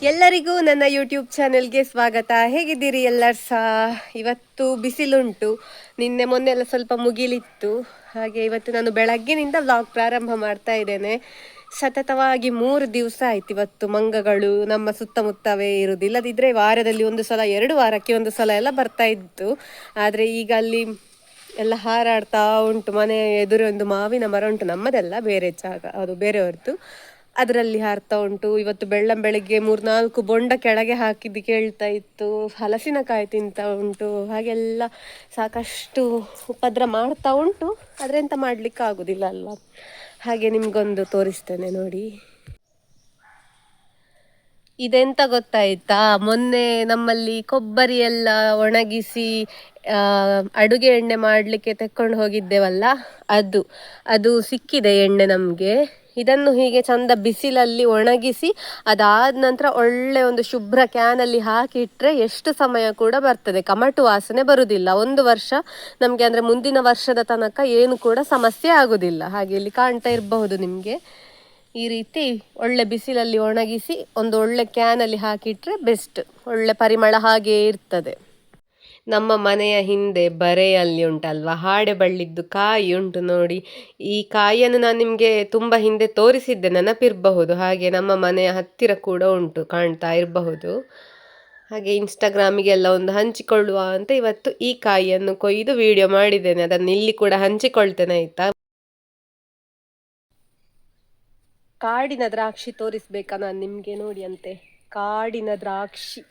ಎಲ್ಲರಿಗೂ ನನ್ನ ಯೂಟ್ಯೂಬ್ ಚಾನೆಲ್ಗೆ ಸ್ವಾಗತ. ಹೇಗಿದ್ದೀರಿ ಎಲ್ಲರೂ ಇವತ್ತು ಬಿಸಿಲುಂಟು. ನಿನ್ನೆ ಮೊನ್ನೆ ಎಲ್ಲ ಸ್ವಲ್ಪ ಮುಗಿಲಿತ್ತು. ಹಾಗೆ ಇವತ್ತು ನಾನು ಬೆಳಗ್ಗಿನಿಂದ ವ್ಲಾಗ್ ಪ್ರಾರಂಭ ಮಾಡ್ತಾ ಇದ್ದೇನೆ. ಸತತವಾಗಿ 3 ದಿವಸ ಆಯ್ತು ಇವತ್ತು ಮಂಗಗಳು ನಮ್ಮ ಸುತ್ತಮುತ್ತವೇ ಇರುವುದು. ಇಲ್ಲದಿದ್ದರೆ ವಾರದಲ್ಲಿ ಒಂದು ಸಲ, 2 ವಾರಕ್ಕೆ ಒಂದು ಸಲ ಎಲ್ಲ ಬರ್ತಾ ಇತ್ತು. ಆದರೆ ಈಗ ಅಲ್ಲಿ ಎಲ್ಲ ಹಾರಾಡ್ತಾ ಉಂಟು. ಮನೆ ಎದುರು ಒಂದು ಮಾವಿನ ಮರ ಉಂಟು, ನಮ್ಮದೆಲ್ಲ, ಬೇರೆ ಜಾಗ, ಅದು ಬೇರೆಯವ್ರದ್ದು. ಅದರಲ್ಲಿ ಹಾರ್ತಾ ಉಂಟು. ಇವತ್ತು ಬೆಳಿಗ್ಗೆ 3-4 ಬೊಂಡ ಕೆಳಗೆ ಹಾಕಿದ್ದು ಕೇಳ್ತಾ ಇತ್ತು. ಹಲಸಿನಕಾಯಿ ತಿಂತ ಉಂಟು. ಹಾಗೆಲ್ಲ ಸಾಕಷ್ಟು ಉಪದ್ರ ಮಾಡ್ತಾ ಉಂಟು. ಆದರೆ ಎಂತ ಮಾಡ್ಲಿಕ್ಕೆ ಆಗುದಿಲ್ಲ ಅಲ್ವಾ. ಹಾಗೆ ನಿಮ್ಗೊಂದು ತೋರಿಸ್ತೇನೆ ನೋಡಿ. ಇದೆಂತ ಗೊತ್ತಾಯ್ತಾ, ಮೊನ್ನೆ ನಮ್ಮಲ್ಲಿ ಕೊಬ್ಬರಿ ಎಲ್ಲ ಒಣಗಿಸಿ ಅಡುಗೆ ಎಣ್ಣೆ ಮಾಡಲಿಕ್ಕೆ ತೆಕ್ಕೊಂಡು ಹೋಗಿದ್ದೇವಲ್ಲ, ಅದು ಸಿಕ್ಕಿದೆ ಎಣ್ಣೆ ನಮಗೆ. ಇದನ್ನು ಹೀಗೆ ಚಂದ ಬಿಸಿಲಲ್ಲಿ ಒಣಗಿಸಿ ಅದಾದ ನಂತರ ಒಳ್ಳೆ ಒಂದು ಶುಭ್ರ ಕ್ಯಾನಲ್ಲಿ ಹಾಕಿಟ್ರೆ ಎಷ್ಟು ಸಮಯ ಕೂಡ ಬರ್ತದೆ, ಕಮಟು ವಾಸನೆ ಬರುವುದಿಲ್ಲ. 1 ವರ್ಷ ನಮಗೆ, ಅಂದರೆ ಮುಂದಿನ ವರ್ಷದ ತನಕ ಏನು ಕೂಡ ಸಮಸ್ಯೆ ಆಗುದಿಲ್ಲ. ಹಾಗೆ ಇಲ್ಲಿ ಕಾಣ್ತಾ ಇರಬಹುದು ನಿಮಗೆ. ಈ ರೀತಿ ಒಳ್ಳೆ ಬಿಸಿಲಲ್ಲಿ ಒಣಗಿಸಿ ಒಂದು ಒಳ್ಳೆ ಕ್ಯಾನಲ್ಲಿ ಹಾಕಿಟ್ರೆ ಬೆಸ್ಟ್, ಒಳ್ಳೆ ಪರಿಮಳ ಹಾಗೆ ಇರ್ತದೆ. ನಮ್ಮ ಮನೆಯ ಹಿಂದೆ ಬರೆಯಲ್ಲಿ ಉಂಟಲ್ವಾ, ಹಾಡೆ ಬಳ್ಳಿದ್ದು ಕಾಯಿ ಉಂಟು ನೋಡಿ. ಈ ಕಾಯಿಯನ್ನು ನಾನು ನಿಮಗೆ ತುಂಬ ಹಿಂದೆ ತೋರಿಸಿದ್ದೆ, ನೆನಪಿರಬಹುದು. ಹಾಗೆ ನಮ್ಮ ಮನೆಯ ಹತ್ತಿರ ಕೂಡ ಉಂಟು, ಕಾಣ್ತಾ ಇರಬಹುದು. ಹಾಗೆ ಇನ್ಸ್ಟಾಗ್ರಾಮಿಗೆಲ್ಲ ಒಂದು ಹಂಚಿಕೊಳ್ಳುವ ಅಂತ ಇವತ್ತು ಈ ಕಾಯಿಯನ್ನು ಕೊಯ್ದು ವಿಡಿಯೋ ಮಾಡಿದ್ದೇನೆ. ಅದನ್ನು ಇಲ್ಲಿ ಕೂಡ ಹಂಚಿಕೊಳ್ತೇನೆ, ಆಯ್ತಾ. ಕಾಡಿನ ದ್ರಾಕ್ಷಿ ತೋರಿಸ್ಬೇಕಾ ನಾನು ನಿಮಗೆ? ನೋಡಿ ಅಂತೆ, ಕಾಡಿನ ದ್ರಾಕ್ಷಿ.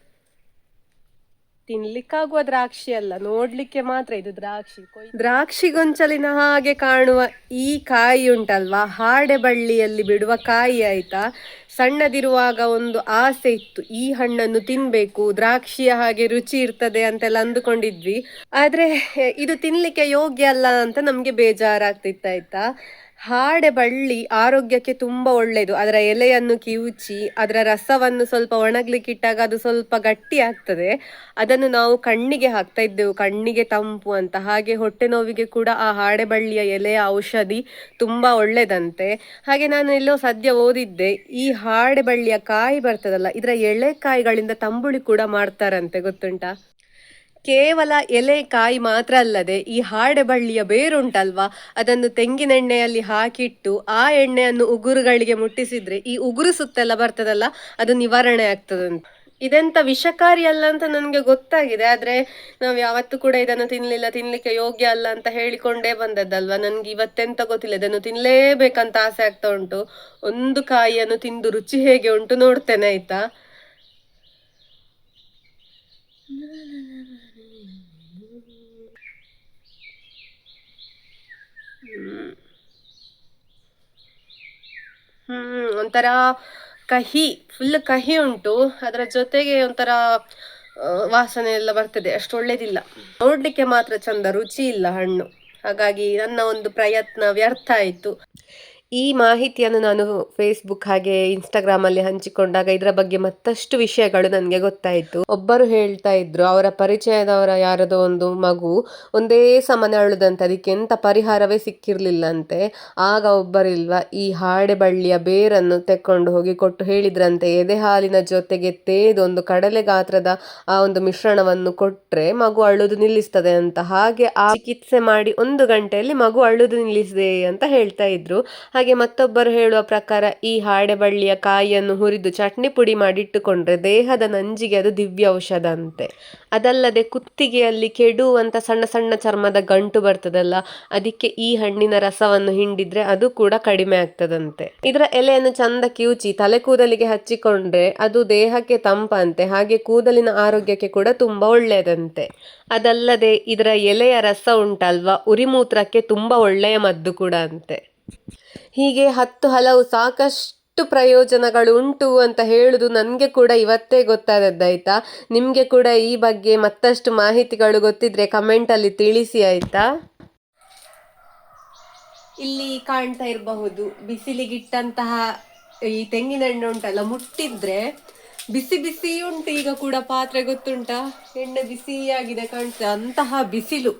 ತಿನ್ಲಿಕ್ಕಾಗುವ ದ್ರಾಕ್ಷಿ ಅಲ್ಲ, ನೋಡ್ಲಿಕ್ಕೆ ಮಾತ್ರ ಇದು ದ್ರಾಕ್ಷಿ. ದ್ರಾಕ್ಷಿ ಗೊಂಚಲಿನ ಹಾಗೆ ಕಾಣುವ ಈ ಕಾಯಿ ಉಂಟಲ್ವಾ, ಹಾಡೆ ಬಳ್ಳಿಯಲ್ಲಿ ಬಿಡುವ ಕಾಯಿ, ಆಯ್ತಾ. ಸಣ್ಣದಿರುವಾಗ ಒಂದು ಆಸೆ ಇತ್ತು, ಈ ಹಣ್ಣನ್ನು ತಿನ್ಬೇಕು, ದ್ರಾಕ್ಷಿಯ ಹಾಗೆ ರುಚಿ ಇರ್ತದೆ ಅಂತೆಲ್ಲ ಅಂದುಕೊಂಡಿದ್ವಿ. ಆದ್ರೆ ಇದು ತಿನ್ಲಿಕ್ಕೆ ಯೋಗ್ಯ ಅಲ್ಲ ಅಂತ ನಮ್ಗೆ ಬೇಜಾರಾಗ್ತಿತ್ತು, ಆಯ್ತಾ. ಹಾಡೆ ಬಳ್ಳಿ ಆರೋಗ್ಯಕ್ಕೆ ತುಂಬ ಒಳ್ಳೆಯದು. ಅದರ ಎಲೆಯನ್ನು ಕಿವುಚಿ ಅದರ ರಸವನ್ನು ಸ್ವಲ್ಪ ಒಣಗ್ಲಿಕ್ಕೆ ಇಟ್ಟಾಗ ಅದು ಸ್ವಲ್ಪ ಗಟ್ಟಿ ಆಗ್ತದೆ. ಅದನ್ನು ನಾವು ಕಣ್ಣಿಗೆ ಹಾಕ್ತಾ ಇದ್ದೆವು, ಕಣ್ಣಿಗೆ ತಂಪು ಅಂತ. ಹಾಗೆ ಹೊಟ್ಟೆ ನೋವಿಗೆ ಕೂಡ ಆ ಹಾಡೆ ಬಳ್ಳಿಯ ಎಲೆಯ ಔಷಧಿ ತುಂಬ ಒಳ್ಳೆದಂತೆ. ಹಾಗೆ ನಾನು ಎಲ್ಲೋ ಸದ್ಯ ಓದಿದ್ದೆ, ಈ ಹಾಡೆ ಬಳ್ಳಿಯ ಕಾಯಿ ಬರ್ತದಲ್ಲ, ಇದರ ಎಳೆ ಕಾಯಿಗಳಿಂದ ತಂಬುಳಿ ಕೂಡ ಮಾಡ್ತಾರಂತೆ, ಗೊತ್ತುಂಟಾ. ಕೇವಲ ಎಲೆ ಕಾಯಿ ಮಾತ್ರ ಅಲ್ಲದೆ ಈ ಹಾಡೆ ಬಳ್ಳಿಯ ಬೇರುಂಟಲ್ವಾ, ಅದನ್ನು ತೆಂಗಿನೆಣ್ಣೆಯಲ್ಲಿ ಹಾಕಿಟ್ಟು ಆ ಎಣ್ಣೆಯನ್ನು ಉಗುರುಗಳಿಗೆ ಮುಟ್ಟಿಸಿದ್ರೆ ಈ ಉಗುರು ಸುತ್ತೆಲ್ಲ ಬರ್ತದಲ್ಲ, ಅದು ನಿವಾರಣೆ ಆಗ್ತದಂತ. ಇದೆಂತ ವಿಷಕಾರಿ ಅಲ್ಲ ಅಂತ ನನಗೆ ಗೊತ್ತಾಗಿದೆ. ಆದ್ರೆ ನಾವು ಯಾವತ್ತೂ ಕೂಡ ಇದನ್ನು ತಿನ್ಲಿಕ್ಕೆ ಯೋಗ್ಯ ಅಲ್ಲ ಅಂತ ಹೇಳಿಕೊಂಡೇ ಬಂದದ್ದಲ್ವಾ. ನನ್ಗೆ ಇವತ್ತೆಂತ ಗೊತ್ತಿಲ್ಲ, ಇದನ್ನು ತಿನ್ಲೇಬೇಕಂತ ಆಸೆ ಆಗ್ತಾ ಉಂಟು. ಒಂದು ಕಾಯಿಯನ್ನು ತಿಂದು ರುಚಿ ಹೇಗೆ ಉಂಟು ನೋಡ್ತೇನೆ, ಆಯ್ತಾ. ಒಂಥರ ಕಹಿ, ಫುಲ್ ಕಹಿ ಉಂಟು. ಅದರ ಜೊತೆಗೆ ಒಂಥರ ವಾಸನೆ ಎಲ್ಲ ಬರ್ತದೆ, ಅಷ್ಟು ಒಳ್ಳೇದಿಲ್ಲ. ನೋಡ್ಲಿಕ್ಕೆ ಮಾತ್ರ ಚಂದ, ರುಚಿ ಇಲ್ಲ ಹಣ್ಣು. ಹಾಗಾಗಿ ನನ್ನ ಒಂದು ಪ್ರಯತ್ನ ವ್ಯರ್ಥ ಆಯಿತು. ಈ ಮಾಹಿತಿಯನ್ನು ನಾನು ಫೇಸ್ಬುಕ್ ಹಾಗೆ ಇನ್ಸ್ಟಾಗ್ರಾಮಲ್ಲಿ ಹಂಚಿಕೊಂಡಾಗ ಇದರ ಬಗ್ಗೆ ಮತ್ತಷ್ಟು ವಿಷಯಗಳು ನನಗೆ ಗೊತ್ತಾಯಿತು. ಒಬ್ಬರು ಹೇಳ್ತಾ ಇದ್ರು, ಅವರ ಪರಿಚಯದವರ ಯಾರದೋ ಒಂದು ಮಗು ಒಂದೇ ಸಮನೆ ಅಳುದಂತೆ, ಅದಕ್ಕೆ ಎಂಥ ಪರಿಹಾರವೇ ಸಿಕ್ಕಿರ್ಲಿಲ್ಲಂತೆ. ಆಗ ಒಬ್ಬರಿಲ್ವಾ ಈ ಹಾಡೆ ಬಳ್ಳಿಯ ಬೇರನ್ನು ತೆಕ್ಕೊಂಡು ಹೋಗಿ ಕೊಟ್ಟು ಹೇಳಿದ್ರಂತೆ, ಎದೆ ಹಾಲಿನ ಜೊತೆಗೆ ತೇದು ಒಂದು ಕಡಲೆ ಗಾತ್ರದ ಆ ಒಂದು ಮಿಶ್ರಣವನ್ನು ಕೊಟ್ರೆ ಮಗು ಅಳುದು ನಿಲ್ಲಿಸ್ತದೆ ಅಂತ. ಹಾಗೆ ಆ ಚಿಕಿತ್ಸೆ ಮಾಡಿ 1 ಗಂಟೆಯಲ್ಲಿ ಮಗು ಅಳುದು ನಿಲ್ಲಿಸಿದೆ ಅಂತ ಹೇಳ್ತಾ ಇದ್ರು. ಹಾಗೆ ಮತ್ತೊಬ್ಬರು ಹೇಳುವ ಪ್ರಕಾರ ಈ ಹಾಡೆ ಬಳ್ಳಿಯ ಕಾಯಿಯನ್ನು ಹುರಿದು ಚಟ್ನಿ ಪುಡಿ ಮಾಡಿಟ್ಟುಕೊಂಡ್ರೆ ದೇಹದ ನಂಜಿಗೆ ಅದು ದಿವ್ಯ ಔಷಧ ಅಂತೆ. ಅದಲ್ಲದೆ ಕುತ್ತಿಗೆಯಲ್ಲಿ ಕೆಡುವಂತ ಸಣ್ಣ ಸಣ್ಣ ಚರ್ಮದ ಗಂಟು ಬರ್ತದಲ್ಲ, ಅದಕ್ಕೆ ಈ ಹಣ್ಣಿನ ರಸವನ್ನು ಹಿಂಡಿದ್ರೆ ಅದು ಕೂಡ ಕಡಿಮೆ ಆಗ್ತದಂತೆ. ಇದರ ಎಲೆಯನ್ನು ಚಂದ ಕಿವುಚಿ ತಲೆ ಕೂದಲಿಗೆ ಹಚ್ಚಿಕೊಂಡ್ರೆ ಅದು ದೇಹಕ್ಕೆ ತಂಪಂತೆ. ಹಾಗೆ ಕೂದಲಿನ ಆರೋಗ್ಯಕ್ಕೆ ಕೂಡ ತುಂಬಾ ಒಳ್ಳೆಯದಂತೆ. ಅದಲ್ಲದೆ ಇದರ ಎಲೆಯ ರಸ ಉಂಟಲ್ವಾ, ಉರಿಮೂತ್ರಕ್ಕೆ ತುಂಬಾ ಒಳ್ಳೆಯ ಮದ್ದು ಕೂಡ ಅಂತೆ. ಹೀಗೆ 10 ಹಲವು ಸಾಕಷ್ಟು ಪ್ರಯೋಜನಗಳು ಉಂಟು ಅಂತ ಹೇಳುದು ನನಗೆ ಕೂಡ ಇವತ್ತೇ ಗೊತ್ತಾದದ್ದಾಯ್ತಾ. ನಿಮಗೆ ಕೂಡ ಈ ಬಗ್ಗೆ ಮತ್ತಷ್ಟು ಮಾಹಿತಿಗಳು ಗೊತ್ತಿದ್ರೆ ಕಮೆಂಟಲ್ಲಿ ತಿಳಿಸಿ, ಆಯ್ತಾ. ಇಲ್ಲಿ ಕಾಣ್ತಾ ಇರಬಹುದು, ಬಿಸಿಲಿಗಿಟ್ಟಂತಹ ಈ ತೆಂಗಿನೆಣ್ಣೆ ಉಂಟಲ್ಲ, ಮುಟ್ಟಿದ್ರೆ ಬಿಸಿ ಬಿಸಿ ಉಂಟು. ಈಗ ಕೂಡ ಪಾತ್ರೆ, ಗೊತ್ತುಂಟಾ, ಎಣ್ಣೆ ಬಿಸಿಯಾಗಿದೆ ಕಾಣ್ತದೆ. ಅಂತಹ ಬಿಸಿಲು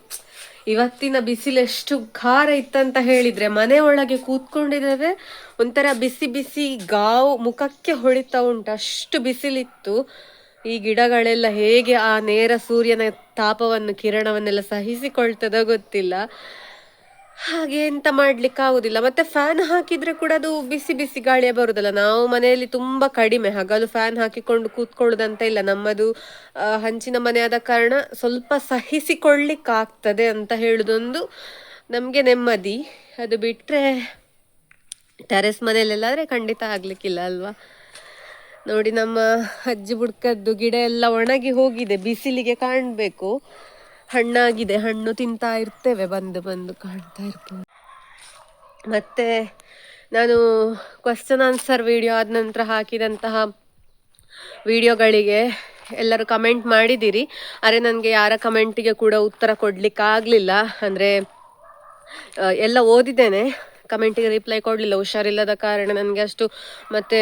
ಇವತ್ತಿನ ಬಿಸಿಲು ಎಷ್ಟು ಖಾರ ಇತ್ತಂತ ಹೇಳಿದ್ರೆ, ಮನೆ ಒಳಗೆ ಕೂತ್ಕೊಂಡಿದ್ದೇವೆ, ಒಂಥರ ಬಿಸಿ ಬಿಸಿ ಗಾವು ಮುಖಕ್ಕೆ ಹೊಳಿತಾ ಉಂಟು, ಅಷ್ಟು ಬಿಸಿಲಿತ್ತು. ಈ ಗಿಡಗಳೆಲ್ಲ ಹೇಗೆ ಆ ನೇರ ಸೂರ್ಯನ ತಾಪವನ್ನು ಕಿರಣವನ್ನೆಲ್ಲ ಸಹಿಸಿಕೊಳ್ತದೋ ಗೊತ್ತಿಲ್ಲ. ಹಾಗೆ ಎಂತ ಮಾಡ್ಲಿಕ್ಕೆ ಆಗುದಿಲ್ಲ. ಮತ್ತೆ ಫ್ಯಾನ್ ಹಾಕಿದ್ರೆ ಕೂಡ ಅದು ಬಿಸಿ ಬಿಸಿ ಗಾಳಿಯ ಬರುದಲ್ಲ. ನಾವು ಮನೆಯಲ್ಲಿ ತುಂಬಾ ಕಡಿಮೆ ಹಗಲು ಫ್ಯಾನ್ ಹಾಕಿಕೊಂಡು ಕೂತ್ಕೊಳ್ಳುದಂತ ಇಲ್ಲ. ನಮ್ಮದು ಹಂಚಿನ ಮನೆ ಆದ ಕಾರಣ ಸ್ವಲ್ಪ ಸಹಿಸಿಕೊಳ್ಳಿಕ್ಕೆ ಆಗ್ತದೆ ಅಂತ ಹೇಳುದೊಂದು ನಮ್ಗೆ ನೆಮ್ಮದಿ. ಅದು ಬಿಟ್ರೆ ಟೆರೆಸ್ ಮನೆಯಲ್ಲೆಲ್ಲಾದ್ರೆ ಖಂಡಿತ ಆಗ್ಲಿಕ್ಕಿಲ್ಲ ಅಲ್ವಾ. ನೋಡಿ, ನಮ್ಮ ಅಜ್ಜಿ ಬುಡ್ಕದ್ದು ಗಿಡ ಎಲ್ಲ ಒಣಗಿ ಹೋಗಿದೆ, ಬಿಸಿಲಿಗೆ ಕಾಣ್ಬೇಕು. ಹಣ್ಣಾಗಿದೆ, ಹಣ್ಣು ತಿಂತಾ ಇರ್ತೇವೆ, ಬಂದು ಬಂದು ಕಾಣ್ತಾ ಇರ್ಬೋದು. ಮತ್ತೆ ನಾನು ಕ್ವಶನ್ ಆನ್ಸರ್ ವಿಡಿಯೋ ಆದ ನಂತರ ಹಾಕಿದಂತಹ ವಿಡಿಯೋಗಳಿಗೆ ಎಲ್ಲರೂ ಕಮೆಂಟ್ ಮಾಡಿದ್ದೀರಿ. ಆದರೆ ನನಗೆ ಯಾರ ಕಮೆಂಟಿಗೆ ಕೂಡ ಉತ್ತರ ಕೊಡ್ಲಿಕ್ಕೆ ಆಗಲಿಲ್ಲ. ಅಂದರೆ ಎಲ್ಲ ಓದಿದ್ದೇನೆ, ಕಮೆಂಟಿಗೆ ರಿಪ್ಲೈ ಕೊಡಲಿಲ್ಲ. ಹುಷಾರಿಲ್ಲದ ಕಾರಣ ನನಗೆ ಅಷ್ಟು ಮತ್ತೆ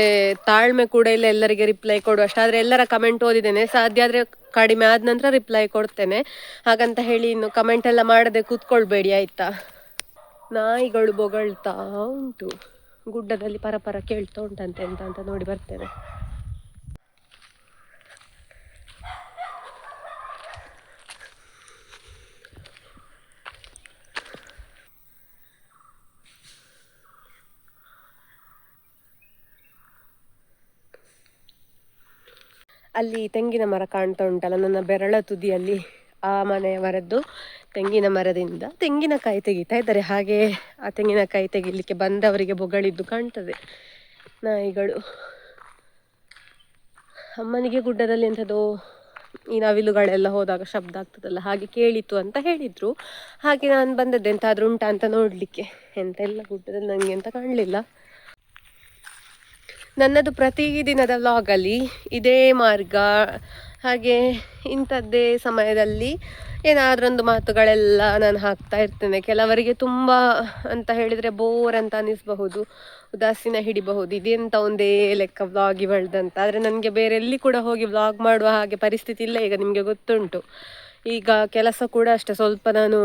ತಾಳ್ಮೆ ಕೂಡ ಇಲ್ಲ ಎಲ್ಲರಿಗೆ ರಿಪ್ಲೈ ಕೊಡುವಷ್ಟು. ಆದರೆ ಎಲ್ಲರ ಕಮೆಂಟ್ ಓದಿದ್ದೇನೆ, ಸಾಧ್ಯ ಆದರೆ ಕಡಿಮೆ ಆದ ನಂತರ ರಿಪ್ಲೈ ಕೊಡ್ತೇನೆ. ಹಾಗಂತ ಹೇಳಿ ಇನ್ನು ಕಮೆಂಟ್ ಎಲ್ಲ ಮಾಡದೆ ಕೂತ್ಕೊಳ್ಬೇಡಿ ಆಯ್ತಾ. ನಾಯಿಗಳು ಬೊಗಳ್ತಾ ಉಂಟು, ಗುಡ್ಡದಲ್ಲಿ ಪರಪರ ಕೇಳ್ತಾ ಉಂಟಂತೆ, ಎಂತ ಅಂತ ನೋಡಿ ಬರ್ತೇನೆ. ಅಲ್ಲಿ ತೆಂಗಿನ ಮರ ಕಾಣ್ತಾ ಉಂಟಲ್ಲ ನನ್ನ ಬೆರಳ ತುದಿಯಲ್ಲಿ, ಆ ಮನೆಯವರದ್ದು ತೆಂಗಿನ ಮರದಿಂದ ತೆಂಗಿನಕಾಯಿ ತೆಗಿತಾ ಇದ್ದಾರೆ. ಹಾಗೆ ಆ ತೆಂಗಿನಕಾಯಿ ತೆಗಿಲಿಕ್ಕೆ ಬಂದವರಿಗೆ ಬೊಗಳಿದ್ದು ಕಾಣ್ತದೆ ನಾಯಿಗಳು. ಅಮ್ಮನಿಗೆ ಗುಡ್ಡದಲ್ಲಿ ಎಂಥದೋ ಈ ನವಿಲುಗಳೆಲ್ಲ ಹೋದಾಗ ಶಬ್ದ ಆಗ್ತದಲ್ಲ, ಹಾಗೆ ಕೇಳಿತು ಅಂತ ಹೇಳಿದ್ರು. ಹಾಗೆ ನಾನು ಬಂದದ್ದೆ ಎಂತಾದ್ರೂ ಉಂಟಾ ಅಂತ ನೋಡ್ಲಿಕ್ಕೆ. ಎಂತ ಇಲ್ಲ ಗುಡ್ಡದಲ್ಲಿ ನನಗೆ ಅಂತ ಕಾಣಲಿಲ್ಲ. ನನ್ನದು ಪ್ರತಿದಿನದ ವ್ಲಾಗಲ್ಲಿ ಇದೇ ಮಾರ್ಗ, ಹಾಗೆ ಇಂಥದ್ದೇ ಸಮಯದಲ್ಲಿ ಏನಾದ್ರೊಂದು ಮಾತುಗಳೆಲ್ಲ ನಾನು ಹಾಕ್ತಾ ಇರ್ತೇನೆ. ಕೆಲವರಿಗೆ ತುಂಬ ಅಂತ ಹೇಳಿದರೆ ಬೋರ್ ಅಂತ ಅನಿಸಬಹುದು, ಉದಾಸೀನ ಹಿಡಿಬಹುದು, ಇದೆಂತ ಒಂದೇ ಲೆಕ್ಕ ವ್ಲಾಗ್ ಇವಳ್ದಂತ. ಆದರೆ ನನಗೆ ಬೇರೆ ಎಲ್ಲಿ ಕೂಡ ಹೋಗಿ ವ್ಲಾಗ್ ಮಾಡುವ ಹಾಗೆ ಪರಿಸ್ಥಿತಿ ಇಲ್ಲ ಈಗ, ನಿಮಗೆ ಗೊತ್ತುಂಟು. ಈಗ ಕೆಲಸ ಕೂಡ ಅಷ್ಟೇ, ಸ್ವಲ್ಪ ನಾನು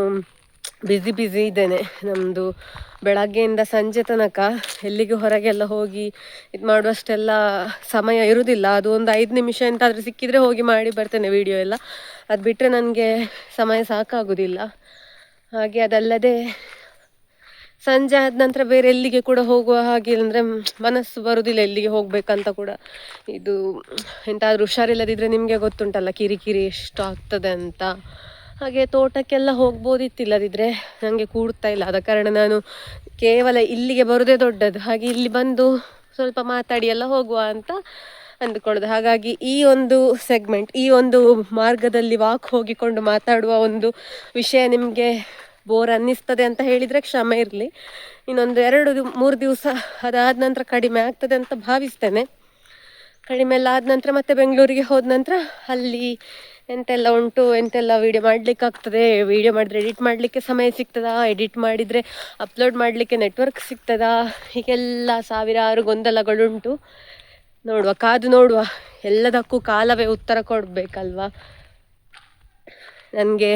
ಬ್ಯುಸಿ ಇದ್ದೇನೆ. ನಮ್ಮದು ಬೆಳಗ್ಗೆಯಿಂದ ಸಂಜೆ ತನಕ ಎಲ್ಲಿಗೆ ಹೊರಗೆಲ್ಲ ಹೋಗಿ ಇದು ಮಾಡುವಷ್ಟೆಲ್ಲ ಸಮಯ ಇರುವುದಿಲ್ಲ. ಅದು ಒಂದು 5 ನಿಮಿಷ ಎಂತಾದರೂ ಸಿಕ್ಕಿದರೆ ಹೋಗಿ ಮಾಡಿ ಬರ್ತೇನೆ ವಿಡಿಯೋ ಎಲ್ಲ. ಅದು ಬಿಟ್ಟರೆ ನನಗೆ ಸಮಯ ಸಾಕಾಗೋದಿಲ್ಲ. ಹಾಗೆ ಅದಲ್ಲದೆ ಸಂಜೆ ಆದ ನಂತರ ಬೇರೆ ಎಲ್ಲಿಗೆ ಕೂಡ ಹೋಗುವ ಹಾಗೆ ಅಂದರೆ ಮನಸ್ಸು ಬರುವುದಿಲ್ಲ ಎಲ್ಲಿಗೆ ಹೋಗ್ಬೇಕಂತ ಕೂಡ. ಇದು ಎಂತಾದರೂ ಹುಷಾರಿಲ್ಲದಿದ್ದರೆ ನಿಮಗೆ ಗೊತ್ತುಂಟಲ್ಲ ಕಿರಿಕಿರಿ ಎಷ್ಟು ಆಗ್ತದೆ ಅಂತ. ಹಾಗೆ ತೋಟಕ್ಕೆಲ್ಲ ಹೋಗ್ಬೋದಿತ್ತಿಲ್ಲದಿದ್ದರೆ ನನಗೆ ಕೂಡ್ತಾ ಇಲ್ಲ. ಆದ ಕಾರಣ ನಾನು ಕೇವಲ ಇಲ್ಲಿಗೆ ಬರೋದೇ ದೊಡ್ಡದು. ಹಾಗೆ ಇಲ್ಲಿ ಬಂದು ಸ್ವಲ್ಪ ಮಾತಾಡಿ ಎಲ್ಲ ಹೋಗುವ ಅಂತ ಅಂದುಕೊಳ್ಳೋದು. ಹಾಗಾಗಿ ಈ ಒಂದು ಸೆಗ್ಮೆಂಟ್, ಈ ಒಂದು ಮಾರ್ಗದಲ್ಲಿ ವಾಕ್ ಹೋಗಿಕೊಂಡು ಮಾತಾಡುವ ಒಂದು ವಿಷಯ ನಿಮಗೆ ಬೋರ್ ಅನ್ನಿಸ್ತದೆ ಅಂತ ಹೇಳಿದರೆ ಕ್ಷಮೆ ಇರಲಿ. ಇನ್ನೊಂದು 2-3 ದಿವಸ ಅದಾದ ನಂತರ ಕಡಿಮೆ ಆಗ್ತದೆ ಅಂತ ಭಾವಿಸ್ತೇನೆ. ಕಡಿಮೆ ಎಲ್ಲ ಆದ ನಂತರ ಮತ್ತೆ ಬೆಂಗಳೂರಿಗೆ ಹೋದ ನಂತರ ಅಲ್ಲಿ ಎಂತೆಲ್ಲ ಉಂಟು, ಎಂತೆಲ್ಲ ವೀಡಿಯೋ ಮಾಡಲಿಕ್ಕೆ ಆಗ್ತದೆ, ವೀಡಿಯೋ ಮಾಡಿದ್ರೆ ಎಡಿಟ್ ಮಾಡಲಿಕ್ಕೆ ಸಮಯ ಸಿಗ್ತದಾ, ಎಡಿಟ್ ಮಾಡಿದರೆ ಅಪ್ಲೋಡ್ ಮಾಡಲಿಕ್ಕೆ ನೆಟ್ವರ್ಕ್ ಸಿಗ್ತದಾ, ಹೀಗೆಲ್ಲ ಸಾವಿರಾರು ಗೊಂದಲಗಳುಂಟು. ನೋಡುವ, ಕಾದು ನೋಡುವ. ಎಲ್ಲದಕ್ಕೂ ಕಾಲವೇ ಉತ್ತರ ಕೊಡಬೇಕಲ್ವಾ. ನನಗೆ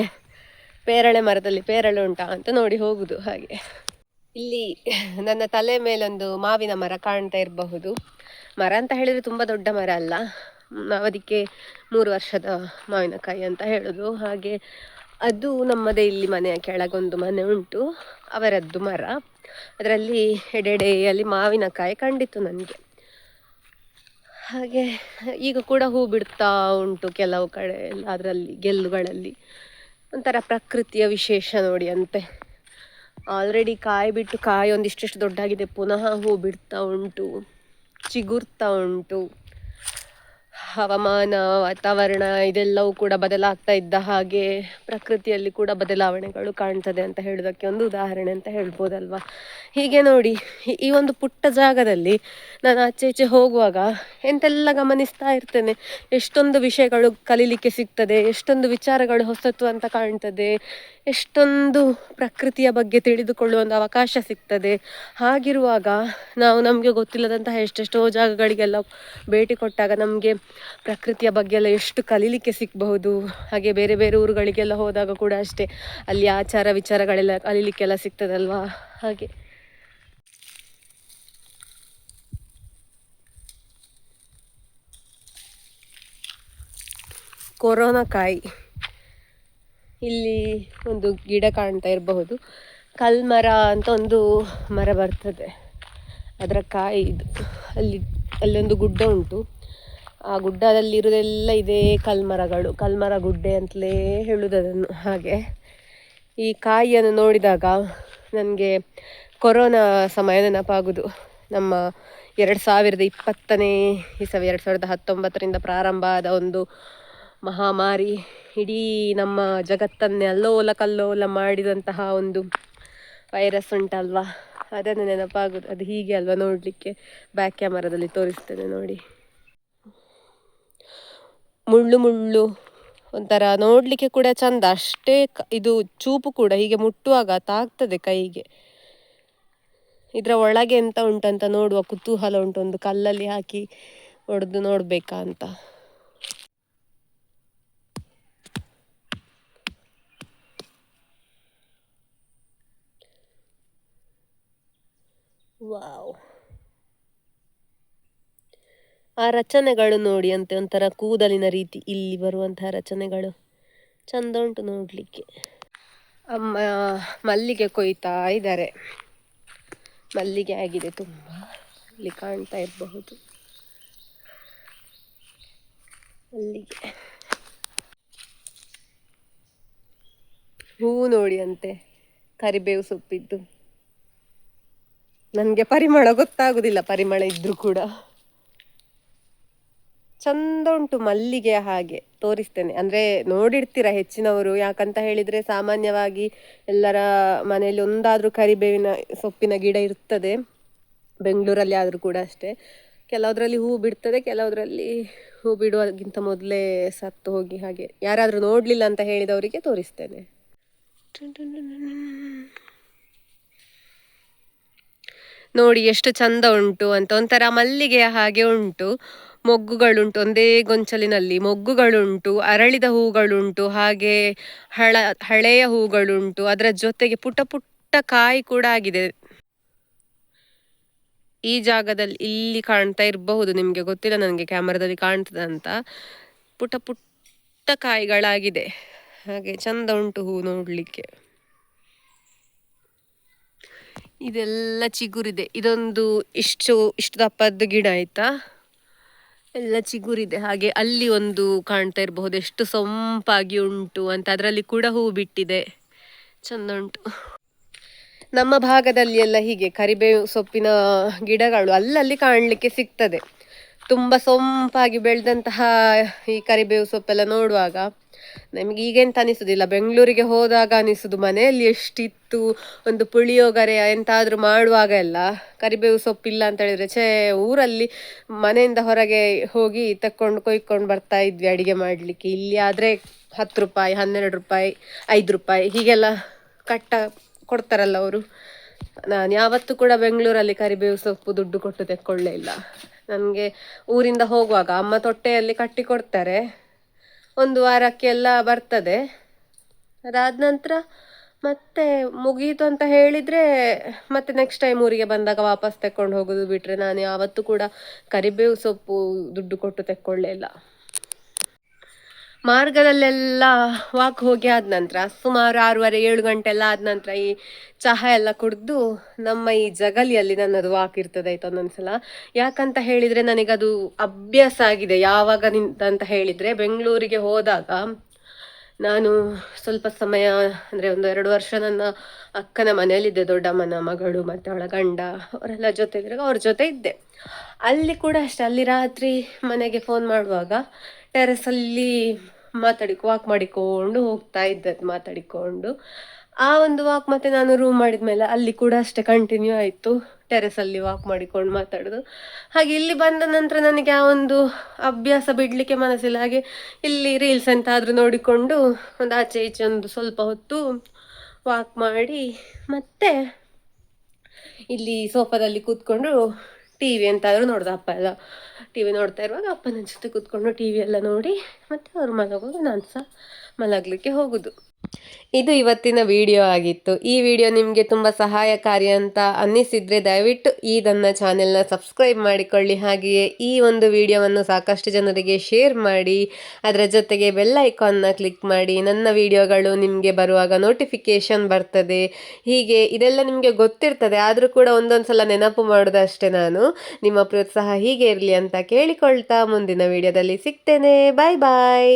ಪೇರಳೆ ಮರದಲ್ಲಿ ಪೇರಳೆ ಉಂಟಾ ಅಂತ ನೋಡಿ ಹೋಗುದು. ಹಾಗೆ ಇಲ್ಲಿ ನನ್ನ ತಲೆ ಮೇಲೊಂದು ಮಾವಿನ ಮರ ಕಾಣ್ತಾ ಇರಬಹುದು. ಮರ ಅಂತ ಹೇಳಿದರೆ ತುಂಬ ದೊಡ್ಡ ಮರ ಅಲ್ಲ, ನಾವು ಅದಕ್ಕೆ 3 ವರ್ಷದ ಮಾವಿನಕಾಯಿ ಅಂತ ಹೇಳೋದು. ಹಾಗೆ ಅದು ನಮ್ಮದೇ ಇಲ್ಲಿ ಮನೆಯ ಕೆಳಗೊಂದು ಮನೆ ಉಂಟು, ಅವರದ್ದು ಮರ. ಅದರಲ್ಲಿ ಎಡೆಯಲ್ಲಿ ಮಾವಿನಕಾಯಿ ಕಂಡಿತ್ತು ನನಗೆ. ಹಾಗೆ ಈಗ ಕೂಡ ಹೂ ಬಿಡ್ತಾ ಉಂಟು ಕೆಲವು ಕಡೆ ಎಲ್ಲ, ಅದರಲ್ಲಿ ಗೆಲ್ಲುಗಳಲ್ಲಿ. ಒಂಥರ ಪ್ರಕೃತಿಯ ವಿಶೇಷ ನೋಡಿ ಅಂತೆ. ಆಲ್ರೆಡಿ ಕಾಯಿ ಬಿಟ್ಟು ಕಾಯಿ ಒಂದಿಷ್ಟು ದೊಡ್ಡಾಗಿದೆ, ಪುನಃ ಹೂ ಬಿಡ್ತಾ ಉಂಟು, ಚಿಗುರ್ತಾ ಉಂಟು. ಹವಾಮಾನ, ವಾತಾವರಣ ಇದೆಲ್ಲವೂ ಕೂಡ ಬದಲಾಗ್ತಾ ಇದ್ದ ಹಾಗೆ ಪ್ರಕೃತಿಯಲ್ಲಿ ಕೂಡ ಬದಲಾವಣೆಗಳು ಕಾಣ್ತದೆ ಅಂತ ಹೇಳೋದಕ್ಕೆ ಒಂದು ಉದಾಹರಣೆ ಅಂತ ಹೇಳ್ಬೋದಲ್ವಾ. ಹೀಗೆ ನೋಡಿ ಈ ಒಂದು ಪುಟ್ಟ ಜಾಗದಲ್ಲಿ ನಾನು ಆಚೆ ಈಚೆ ಹೋಗುವಾಗ ಎಂತೆಲ್ಲ ಗಮನಿಸ್ತಾ ಇರ್ತೇನೆ. ಎಷ್ಟೊಂದು ವಿಷಯಗಳು ಕಲೀಲಿಕ್ಕೆ ಸಿಗ್ತದೆ, ಎಷ್ಟೊಂದು ವಿಚಾರಗಳು ಹೊಸತು ಅಂತ ಕಾಣ್ತದೆ, ಎಷ್ಟೊಂದು ಪ್ರಕೃತಿಯ ಬಗ್ಗೆ ತಿಳಿದುಕೊಳ್ಳುವ ಒಂದು ಅವಕಾಶ ಸಿಗ್ತದೆ. ಹಾಗಿರುವಾಗ ನಾವು ನಮಗೆ ಗೊತ್ತಿಲ್ಲದಂತಹ ಎಷ್ಟೆಷ್ಟೋ ಜಾಗಗಳಿಗೆಲ್ಲ ಭೇಟಿ ಕೊಟ್ಟಾಗ ನಮಗೆ ಪ್ರಕೃತಿಯ ಬಗ್ಗೆ ಎಲ್ಲ ಎಷ್ಟು ಕಲೀಲಿಕ್ಕೆ ಸಿಗಬಹುದು. ಹಾಗೆ ಬೇರೆ ಬೇರೆ ಊರುಗಳಿಗೆಲ್ಲ ಹೋದಾಗ ಕೂಡ ಅಷ್ಟೇ, ಅಲ್ಲಿ ಆಚಾರ ವಿಚಾರಗಳೆಲ್ಲ ಕಲೀಲಿಕ್ಕೆಲ್ಲ ಸಿಗ್ತದಲ್ವಾ. ಹಾಗೆ ಕೊರೋನಾ ಕಾಯಿ, ಇಲ್ಲಿ ಒಂದು ಗಿಡ ಕಾಣ್ತಾ ಇರಬಹುದು. ಕಲ್ಮರ ಅಂತ ಒಂದು ಮರ ಬರ್ತದೆ, ಅದರ ಕಾಯಿ ಇದು. ಅಲ್ಲೊಂದು ಗುಡ್ಡ ಉಂಟು, ಆ ಗುಡ್ಡದಲ್ಲಿರುವುದೆಲ್ಲ ಇದೇ ಕಲ್ಮರಗಳು, ಕಲ್ಮರ ಗುಡ್ಡೆ ಅಂತಲೇ ಹೇಳುವುದು ಅದನ್ನು. ಹಾಗೆ ಈ ಕಾಯಿಯನ್ನು ನೋಡಿದಾಗ ನನಗೆ ಕೊರೋನಾ ಸಮಯ ನೆನಪಾಗುವುದು. ನಮ್ಮ 2020ನೇ ಇಸವಿ, 2019ರಿಂದ ಪ್ರಾರಂಭ ಆದ ಒಂದು ಮಹಾಮಾರಿ, ಇಡೀ ನಮ್ಮ ಜಗತ್ತನ್ನೇ ಅಲ್ಲೋಲ ಕಲ್ಲೋಲ ಮಾಡಿದಂತಹ ಒಂದು ವೈರಸ್ ಉಂಟಲ್ವಾ, ಅದನ್ನು ನೆನಪಾಗುದು. ಅದು ಹೀಗೆ ಅಲ್ವಾ ನೋಡಲಿಕ್ಕೆ, ಬ್ಯಾಕ್ ಕ್ಯಾಮರಾದಲ್ಲಿ ತೋರಿಸ್ತೇನೆ ನೋಡಿ. ಮುಳ್ಳು ಮುಳ್ಳು ಒಂಥರ ನೋಡಲಿಕ್ಕೆ ಕೂಡ ಚಂದ, ಅಷ್ಟೇ ಇದು ಚೂಪು ಕೂಡ, ಹೀಗೆ ಮುಟ್ಟುವಾಗ ತಾಗ್ತದೆ ಕೈಗೆ. ಇದರ ಒಳಗೆ ಎಂತ ಉಂಟಂತ ನೋಡುವ ಕುತೂಹಲ ಉಂಟು, ಒಂದು ಕಲ್ಲಲ್ಲಿ ಹಾಕಿ ಹೊಡೆದು ನೋಡ್ಬೇಕಾ ಅಂತ. ವಾವ್, ಆ ರಚನೆಗಳು ನೋಡಿ, ಅಂತೆ ಒಂಥರ ಕೂದಲಿನ ರೀತಿ ಇಲ್ಲಿ ಬರುವಂತಹ ರಚನೆಗಳು ಚಂದ ಉಂಟು ನೋಡ್ಲಿಕ್ಕೆ. ಅಮ್ಮ ಮಲ್ಲಿಗೆ ಕೊಯ್ತಾ ಇದ್ದಾರೆ, ಮಲ್ಲಿಗೆ ಆಗಿದೆ ತುಂಬಾ, ಇಲ್ಲಿ ಕಾಣ್ತಾ ಇರಬಹುದು ಮಲ್ಲಿಗೆ. ಹೂವು ನೋಡಿ ಅಂತೆ, ಕರಿಬೇವು ಸೊಪ್ಪಿದ್ದು. ನನಗೆ ಪರಿಮಳ ಗೊತ್ತಾಗುದಿಲ್ಲ, ಪರಿಮಳ ಇದ್ರೂ ಕೂಡ ಚಂದ ಉಂಟು ಮಲ್ಲಿಗೆ. ಹಾಗೆ ತೋರಿಸ್ತೇನೆ, ಅಂದ್ರೆ ನೋಡಿರ್ತೀರ ಹೆಚ್ಚಿನವರು, ಯಾಕಂತ ಹೇಳಿದ್ರೆ ಸಾಮಾನ್ಯವಾಗಿ ಎಲ್ಲರ ಮನೆಯಲ್ಲಿ ಒಂದಾದ್ರೂ ಕರಿಬೇವಿನ ಸೊಪ್ಪಿನ ಗಿಡ ಇರ್ತದೆ, ಬೆಂಗಳೂರಲ್ಲಿ ಆದ್ರೂ ಕೂಡ ಅಷ್ಟೇ. ಕೆಲವುದ್ರಲ್ಲಿ ಹೂ ಬಿಡ್ತದೆ, ಕೆಲವುದ್ರಲ್ಲಿ ಹೂ ಬಿಡುವಾಗಿಂತ ಮೊದಲೇ ಸತ್ತು ಹೋಗಿ. ಹಾಗೆ ಯಾರಾದ್ರೂ ನೋಡ್ಲಿಲ್ಲ ಅಂತ ಹೇಳಿದವರಿಗೆ ತೋರಿಸ್ತೇನೆ. ನೋಡಿ ಎಷ್ಟು ಚಂದ ಉಂಟು ಅಂತ, ಒಂಥರ ಮಲ್ಲಿಗೆಯ ಹಾಗೆ ಉಂಟು. ಮೊಗ್ಗುಗಳುಂಟು, ಒಂದೇ ಗೊಂಚಲಿನಲ್ಲಿ ಮೊಗ್ಗುಗಳುಂಟು, ಅರಳಿದ ಹೂಗಳುಂಟು, ಹಾಗೆ ಹಳೆಯ ಹೂಗಳುಂಟು, ಅದರ ಜೊತೆಗೆ ಪುಟ್ಟ ಪುಟ್ಟ ಕಾಯಿ ಕೂಡ ಆಗಿದೆ. ಈ ಜಾಗದಲ್ಲಿ ಇಲ್ಲಿ ಕಾಣ್ತಾ ಇರಬಹುದು, ನಿಮ್ಗೆ ಗೊತ್ತಿಲ್ಲ ನನಗೆ ಕ್ಯಾಮರಾದಲ್ಲಿ ಕಾಣ್ತದೆ ಅಂತ. ಪುಟ್ಟ ಪುಟ್ಟ ಕಾಯಿಗಳಾಗಿದೆ, ಹಾಗೆ ಚಂದ ಉಂಟು ಹೂ ನೋಡ್ಲಿಕ್ಕೆ. ಇದೆಲ್ಲ ಚಿಗುರಿದೆ, ಇದೊಂದು ಇಷ್ಟು ದಪ್ಪದ ಗಿಡ ಆಯ್ತಾ, ಎಲ್ಲ ಚಿಗುರಿದೆ. ಹಾಗೆ ಅಲ್ಲಿ ಒಂದು ಕಾಣ್ತಾ ಇರಬಹುದು, ಎಷ್ಟು ಸೊಂಪಾಗಿ ಉಂಟು ಅಂತ, ಅದರಲ್ಲಿ ಕೂಡ ಹೂ ಬಿಟ್ಟಿದೆ, ಚಂದ ಉಂಟು. ನಮ್ಮ ಭಾಗದಲ್ಲಿ ಎಲ್ಲ ಹೀಗೆ ಕರಿಬೇವು ಸೊಪ್ಪಿನ ಗಿಡಗಳು ಅಲ್ಲಲ್ಲಿ ಕಾಣಲಿಕ್ಕೆ ಸಿಗ್ತದೆ. ತುಂಬ ಸೊಂಪಾಗಿ ಬೆಳೆದಂತಹ ಈ ಕರಿಬೇವು ಸೊಪ್ಪೆಲ್ಲ ನೋಡುವಾಗ ನಮಗೆ ಈಗೆಂತ ಅನಿಸುದಿಲ್ಲ, ಬೆಂಗಳೂರಿಗೆ ಹೋದಾಗ ಅನಿಸುದು ಮನೆಯಲ್ಲಿ ಎಷ್ಟಿತ್ತು. ಒಂದು ಪುಳಿಯೋಗರೆ ಎಂತಾದ್ರೂ ಮಾಡುವಾಗ ಎಲ್ಲ ಕರಿಬೇವು ಸೊಪ್ಪಿಲ್ಲ ಅಂತ ಹೇಳಿದ್ರೆ ಊರಲ್ಲಿ ಮನೆಯಿಂದ ಹೊರಗೆ ಹೋಗಿ ತಕ್ಕೊಂಡು ಕೊಯ್ಕೊಂಡು ಬರ್ತಾ ಇದ್ವಿ ಅಡಿಗೆ ಮಾಡಲಿಕ್ಕೆ. ಇಲ್ಲಿ ಆದರೆ 10 ರೂಪಾಯಿ, 12 ರೂಪಾಯಿ, 5 ರೂಪಾಯಿ ಹೀಗೆಲ್ಲ ಕೊಡ್ತಾರಲ್ಲ ಅವರು. ನಾನು ಯಾವತ್ತೂ ಕೂಡ ಬೆಂಗಳೂರಲ್ಲಿ ಕರಿಬೇವು ಸೊಪ್ಪು ದುಡ್ಡು ಕೊಟ್ಟು ತೆಕ್ಕೊಳ್ಳೇ ಇಲ್ಲ. ನನಗೆ ಊರಿಂದ ಹೋಗುವಾಗ ಅಮ್ಮ ತೊಟ್ಟೆಯಲ್ಲಿ ಕಟ್ಟಿ ಕೊಡ್ತಾರೆ, 1 ವಾರಕ್ಕೆಲ್ಲ ಬರ್ತದೆ. ಅದಾದ ನಂತರ ಮತ್ತೆ ಮುಗೀತು ಅಂತ ಹೇಳಿದರೆ ಮತ್ತೆ ನೆಕ್ಸ್ಟ್ ಟೈಮ್ ಊರಿಗೆ ಬಂದಾಗ ವಾಪಸ್ ತೆಕ್ಕೊಂಡು ಹೋಗೋದು ಬಿಟ್ಟರೆ ನಾನು ಯಾವತ್ತೂ ಕೂಡ ಕರಿಬೇವು ಸೊಪ್ಪು ದುಡ್ಡು ಕೊಟ್ಟು ತೆಕ್ಕೊಳ್ಳೇ ಇಲ್ಲ. ಮಾರ್ಗದಲ್ಲೆಲ್ಲ ವಾಕ್ ಹೋಗಿ ಆದ ನಂತರ ಸುಮಾರು 6:30-7 ಗಂಟೆ ಎಲ್ಲ ಆದ ನಂತರ ಈ ಚಹಾ ಎಲ್ಲ ಕುಡಿದು ನಮ್ಮ ಈ ಜಗಲಿಯಲ್ಲಿ ನನ್ನದು ವಾಕ್ ಇರ್ತದೆ ಆಯ್ತು ಒಂದೊಂದ್ಸಲ. ಯಾಕಂತ ಹೇಳಿದರೆ ನನಗದು ಅಭ್ಯಾಸ ಆಗಿದೆ. ಯಾವಾಗ ಅಂತ ಹೇಳಿದರೆ ಬೆಂಗಳೂರಿಗೆ ಹೋದಾಗ ನಾನು ಸ್ವಲ್ಪ ಸಮಯ, ಅಂದರೆ 1-2 ವರ್ಷ ನನ್ನ ಅಕ್ಕನ ಮನೆಯಲ್ಲಿದ್ದೆ, ದೊಡ್ಡಮ್ಮನ ಮಗಳು ಮತ್ತು ಅವಳ ಗಂಡ ಅವರೆಲ್ಲ ಜೊತೆ ಇದ್ದಾಗ ಅವ್ರ ಜೊತೆ ಇದ್ದೆ. ಅಲ್ಲಿ ಕೂಡ ಅಷ್ಟೇ, ಅಲ್ಲಿ ರಾತ್ರಿ ಮನೆಗೆ ಫೋನ್ ಮಾಡುವಾಗ ಟೆರೆಸಲ್ಲಿ ವಾಕ್ ಮಾಡಿಕೊಂಡು ಹೋಗ್ತಾ ಇದ್ದದ್ದು ಮಾತಾಡಿಕೊಂಡು. ಆ ಒಂದು ವಾಕ್ ಮತ್ತೆ ನಾನು ರೂಮ್ ಮಾಡಿದ್ಮೇಲೆ ಅಲ್ಲಿ ಕೂಡ ಅಷ್ಟೇ ಕಂಟಿನ್ಯೂ ಆಯಿತು, ಟೆರೆಸಲ್ಲಿ ವಾಕ್ ಮಾಡಿಕೊಂಡು ಮಾತಾಡೋದು. ಹಾಗೆ ಇಲ್ಲಿ ಬಂದ ನಂತರ ನನಗೆ ಆ ಒಂದು ಅಭ್ಯಾಸ ಬಿಡಲಿಕ್ಕೆ ಮನಸ್ಸಿಲ್ಲ. ಹಾಗೆ ಇಲ್ಲಿ ರೀಲ್ಸ್ ಎಂತಾದರೂ ನೋಡಿಕೊಂಡು ಒಂದು ಆಚೆ ಈಚೆ ಒಂದು ಸ್ವಲ್ಪ ಹೊತ್ತು ವಾಕ್ ಮಾಡಿ ಮತ್ತೆ ಇಲ್ಲಿ ಸೋಫಾದಲ್ಲಿ ಕೂತ್ಕೊಂಡು ಟಿ ವಿ ಎಂತಾದರೂ ನೋಡೋದು. ಅಪ್ಪ ಎಲ್ಲ ಟಿ ವಿ ನೋಡ್ತಾ ಇರುವಾಗ ಅಪ್ಪನ ಜೊತೆ ಕೂತ್ಕೊಂಡು ಟಿ ವಿ ಎಲ್ಲ ನೋಡಿ ಮತ್ತೆ ಅವ್ರು ಮಲಗುವಾಗ ನಾನು ಸಹ ಮಲಗಲಿಕ್ಕೆ ಹೋಗೋದು. ಇದು ಇವತ್ತಿನ ವಿಡಿಯೋ ಆಗಿತ್ತು. ಈ ವಿಡಿಯೋ ನಿಮಗೆ ತುಂಬ ಸಹಾಯಕಾರಿ ಅಂತ ಅನ್ನಿಸಿದರೆ ದಯವಿಟ್ಟು ಈ ನನ್ನ ಚಾನೆಲ್ನ ಸಬ್ಸ್ಕ್ರೈಬ್ ಮಾಡಿಕೊಳ್ಳಿ. ಹಾಗೆಯೇ ಈ ಒಂದು ವಿಡಿಯೋವನ್ನು ಸಾಕಷ್ಟು ಜನರಿಗೆ ಶೇರ್ ಮಾಡಿ, ಅದರ ಜೊತೆಗೆ ಬೆಲ್ ಐಕಾನ್ನ ಕ್ಲಿಕ್ ಮಾಡಿ. ನನ್ನ ವಿಡಿಯೋಗಳು ನಿಮಗೆ ಬರುವಾಗ ನೋಟಿಫಿಕೇಷನ್ ಬರ್ತದೆ. ಹೀಗೆ ಇದೆಲ್ಲ ನಿಮಗೆ ಗೊತ್ತಿರ್ತದೆ, ಆದರೂ ಕೂಡ ಒಂದೊಂದು ಸಲ ನೆನಪು ಮಾಡೋದಷ್ಟೇ ನಾನು. ನಿಮ್ಮ ಪ್ರೋತ್ಸಾಹ ಹೀಗೆ ಇರಲಿ ಅಂತ ಕೇಳಿಕೊಳ್ತಾ ಮುಂದಿನ ವಿಡಿಯೋದಲ್ಲಿ ಸಿಗ್ತೇನೆ. ಬಾಯ್ ಬಾಯ್.